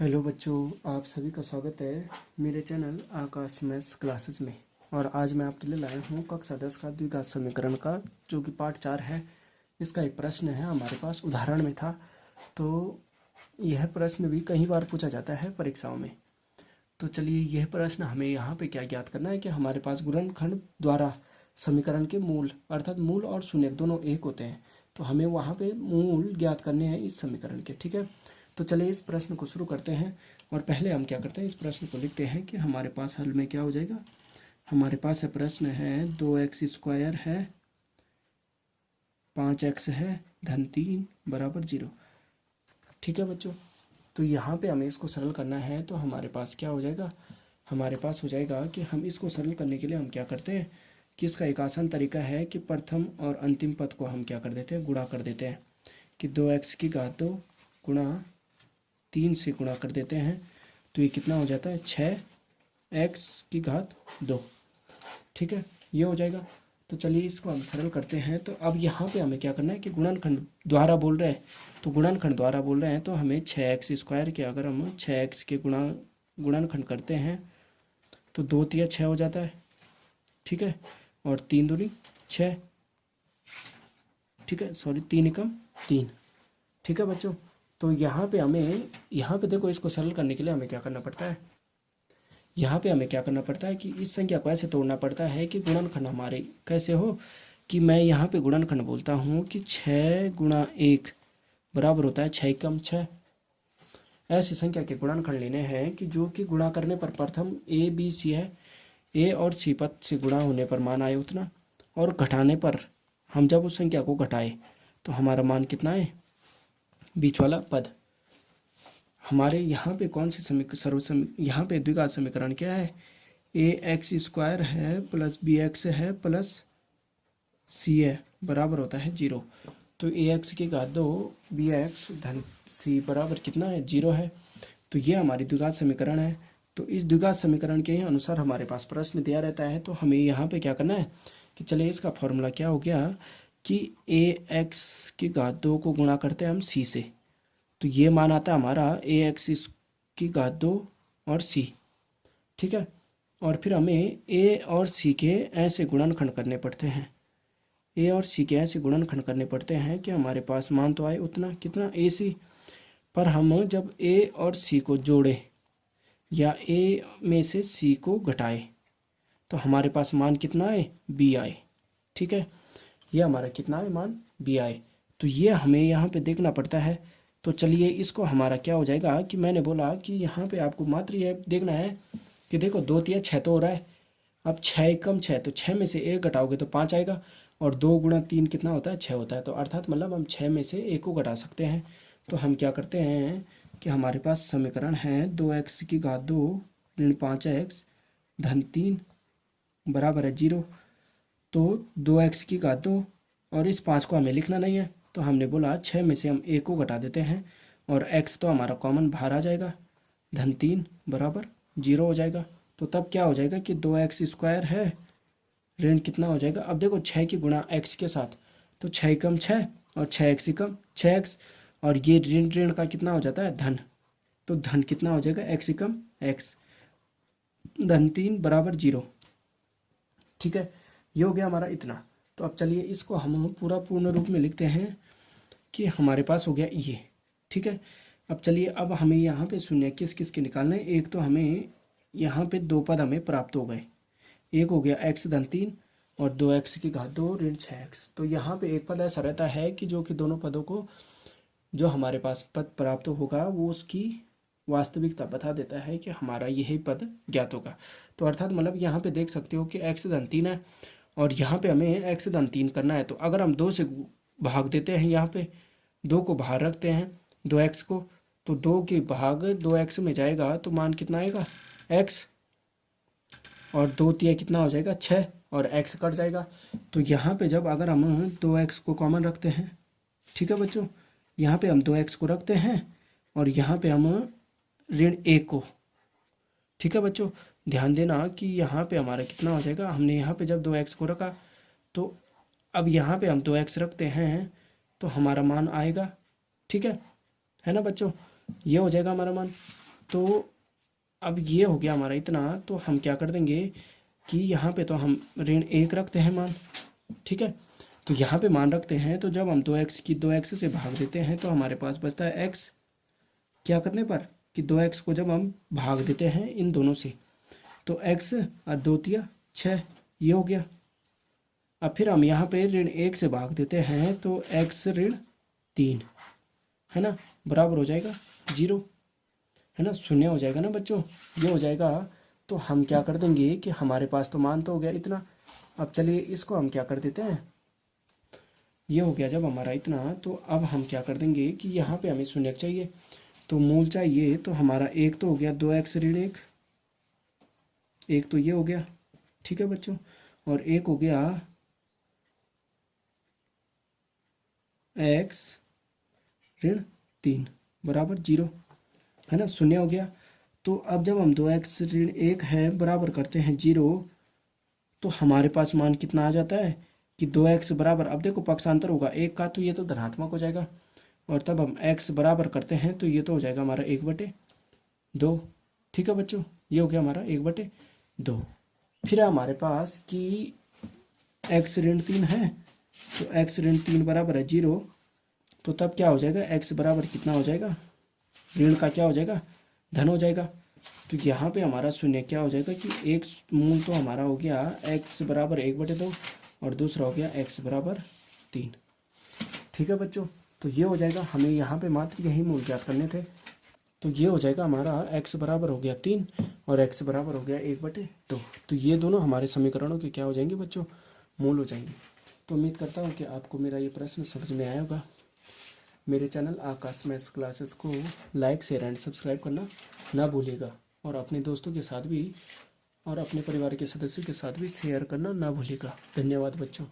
Hello बच्चों, आप सभी का स्वागत है मेरे चैनल आकाश मैथ्स क्लासेस में। और आज मैं आपके लिए लाया हूँ कक्षा 10 का द्विघात समीकरण का जो कि पार्ट 4 है। इसका एक प्रश्न है हमारे पास, उदाहरण में था। तो यह प्रश्न भी कई बार पूछा जाता है परीक्षाओं में। तो चलिए, यह प्रश्न हमें यहाँ पे क्या ज्ञात करना है कि हमारे पास गुणनखंड द्वारा समीकरण के मूल, अर्थात मूल और शून्य दोनों एक होते हैं। तो हमें वहाँ पे मूल ज्ञात करने हैं इस समीकरण के। ठीक है, तो चलिए इस प्रश्न को शुरू करते हैं। और पहले हम क्या करते हैं, इस प्रश्न को लिखते हैं कि हमारे पास हल में क्या हो जाएगा। हमारे पास है, प्रश्न है 2x² है, 5x है, धन 3 बराबर 0। ठीक है बच्चों, तो यहाँ पे हमें इसको सरल करना है। तो हमारे पास क्या हो जाएगा, हमारे पास हो जाएगा कि हम इसको सरल करने के लिए हम क्या करते हैं कि इसका एक आसान तरीका है कि प्रथम और अंतिम पद को हम क्या कर देते हैं, गुणा कर देते हैं। कि 2x² गुणा 3 से गुणा कर देते हैं। तो ये कितना हो जाता है, 6x²। ठीक है, ये हो जाएगा। तो चलिए इसको हम सरल करते हैं। तो अब यहाँ पे हमें क्या करना है कि गुणनखंड द्वारा बोल रहे हैं, तो गुणनखंड द्वारा बोल रहे हैं तो हमें 6x² के अगर हम 6x के गुणनखंड करते हैं तो 2 तिया 6 हो जाता है। ठीक है, और 3 दूनी 6। ठीक है, सॉरी, 3 एकम 3। ठीक है बच्चों, तो यहाँ पे हमें, यहाँ पे देखो, इसको सरल करने के लिए हमें क्या करना पड़ता है, यहाँ पे हमें क्या करना पड़ता है कि इस संख्या को ऐसे तोड़ना पड़ता है कि गुणनखंड हमारे कैसे हो, कि मैं यहाँ पे गुणनखंड बोलता हूँ कि 6 × 1 बराबर होता है 6 एकम 6। ऐसी संख्या के गुणनखंड लेने हैं कि जो कि गुणा करने पर प्रथम ए बी सी है, ए और सी पद से गुणा होने पर मान आए उतना, और घटाने पर हम जब उस संख्या को घटाए तो हमारा मान कितना है, बीच वाला पद। हमारे यहाँ पे कौन सी यहाँ पे द्विघात समीकरण क्या है, ax² है प्लस bx है प्लस c है बराबर होता है 0। तो ax², bx धन c बराबर कितना है, 0 है। तो ये हमारी द्विघात समीकरण है। तो इस द्विघात समीकरण के अनुसार हमारे पास प्रश्न दिया रहता है। तो हमें यहाँ पे क्या करना है कि चलिए इसका फॉर्मूला क्या हो गया कि ax² को गुणा करते हैं हम c से, तो ये मान आता है हमारा ax² और c। ठीक है, और फिर हमें a और c के ऐसे गुणनखंड करने पड़ते हैं, a और c के ऐसे गुणनखंड करने पड़ते हैं कि हमारे पास मान तो आए उतना, कितना, ac। पर हम जब a और c को जोड़े या a में से c को घटाए तो हमारे पास मान कितना आए, b आए। ठीक है, ये हमारा कितना है, मान b आए। तो ये हमें यहाँ पे देखना पड़ता है। तो चलिए इसको हमारा क्या हो जाएगा कि मैंने बोला कि यहाँ पे आपको मात्र ये देखना है कि देखो 2 तिया 6 तो हो रहा है। अब 6 एकम 6, तो 6 में से 1 घटाओगे तो 5 आएगा, और 2 × 3 कितना होता है, 6 होता है। तो अर्थात मतलब हम 6 में से 1 को घटा सकते हैं। तो हम क्या करते हैं कि हमारे पास समीकरण है 2x² ऋण 5x धन 3 बराबर है 0। तो 2x² और इस 5 को हमें लिखना नहीं है, तो हमने बोला 6 में से हम 1 को घटा देते हैं और x तो हमारा कॉमन बाहर आ जाएगा, धन 3 बराबर 0 हो जाएगा। तो तब क्या हो जाएगा कि 2x² है ऋण कितना हो जाएगा, अब देखो 6 की गुणा x के साथ, तो 6 एकम 6 और 6x एकम 6x, और ये ऋण ऋण का कितना हो जाता है, धन। तो धन कितना हो जाएगा, x एकम x, धन 3 बराबर 0। ठीक है, ये हो गया हमारा इतना। तो अब चलिए इसको हम पूरा पूर्ण रूप में लिखते हैं कि हमारे पास हो गया ये। ठीक है, अब चलिए, अब हमें यहाँ पे शून्य किस किस के निकालना है। एक तो हमें यहाँ पे 2 पद हमें प्राप्त हो गए, एक हो गया x धन 3 और 2x² ऋण 6x। तो यहाँ पे एक पद ऐसा रहता है कि जो कि दोनों पदों को, जो हमारे पास पद प्राप्त होगा वो उसकी वास्तविकता बता देता है कि हमारा यही पद ज्ञात होगा। तो अर्थात मतलब यहाँ पे देख सकते हो कि x धन 3 है और यहाँ पे हमें x धन 3 करना है। तो अगर हम 2 से भाग देते हैं, यहाँ पे 2 को बाहर रखते हैं 2x को, तो 2 के भाग 2x में जाएगा तो मान कितना आएगा, x, और 2 तिया कितना हो जाएगा, 6, और x कट जाएगा। तो यहाँ पे जब अगर हम 2x को कॉमन रखते हैं, ठीक है बच्चों, यहाँ पे हम 2x को रखते हैं और यहाँ पे हम ऋण 1 को, ठीक है बच्चों, ध्यान देना कि यहाँ पे हमारा कितना हो जाएगा, हमने यहाँ पे जब 2x को रखा तो अब यहाँ पे हम 2x रखते हैं तो हमारा मान आएगा। ठीक है ना बच्चों, ये हो जाएगा हमारा मान। तो अब ये हो गया हमारा इतना, तो हम क्या कर देंगे कि यहाँ पे तो हम ऋण 1 रखते हैं मान, ठीक है। तो यहाँ पे मान रखते हैं, तो जब हम 2x की 2x से भाग देते हैं तो हमारे पास बचता है x, क्या करने पर कि 2x को जब हम भाग देते हैं इन दोनों से तो x और 2 तिया 6, ये हो गया। अब फिर हम यहाँ पे ऋण 1 से भाग देते हैं तो x ऋण 3, है ना, बराबर हो जाएगा 0, है ना, शून्य हो जाएगा ना बच्चों, ये हो जाएगा। तो हम क्या कर देंगे कि हमारे पास तो मान तो हो गया इतना। अब चलिए इसको हम क्या कर देते हैं, ये हो गया जब हमारा इतना, तो अब हम क्या कर देंगे कि यहाँ पे हमें शून्य चाहिए, तो मूल चाहिए। तो हमारा एक तो हो गया 2x ऋण 1, एक तो ये हो गया, ठीक है बच्चों, और एक हो गया x ऋण 3 बराबर 0, है ना, शून्य हो गया। तो अब जब हम 2x ऋण 1 है बराबर करते हैं 0, तो हमारे पास मान कितना आ जाता है कि 2x बराबर, अब देखो पक्षांतर होगा 1 का, तो ये तो धनात्मक हो जाएगा, और तब हम x बराबर करते हैं तो ये तो हो जाएगा हमारा 1/2, ठीक है बच्चों, ये हो गया हमारा 1/2। फिर हमारे पास कि x ऋण 3 है, तो x ऋण 3 बराबर है 0, तो तब क्या हो जाएगा, x बराबर कितना हो जाएगा, ऋण का क्या हो जाएगा, धन हो जाएगा। तो यहाँ पे हमारा शून्य क्या हो जाएगा कि एक मूल तो हमारा हो गया x बराबर 1/2 और दूसरा हो गया x बराबर 3, ठीक है बच्चों। तो ये हो जाएगा, हमें यहाँ पे मात्र यही मूल ज्ञात करने थे। तो ये हो जाएगा हमारा x बराबर हो गया 3 और x बराबर हो गया 1/2। तो ये दोनों हमारे समीकरणों के क्या हो जाएंगे बच्चों, मूल हो जाएंगे। तो उम्मीद करता हूँ कि आपको मेरा ये प्रश्न समझ में आया होगा। मेरे चैनल आकाश मैथ्स क्लासेस को लाइक शेयर एंड सब्सक्राइब करना ना भूलिएगा, और अपने दोस्तों के साथ भी और अपने परिवार के सदस्यों के साथ भी शेयर करना ना भूलिएगा। धन्यवाद बच्चों।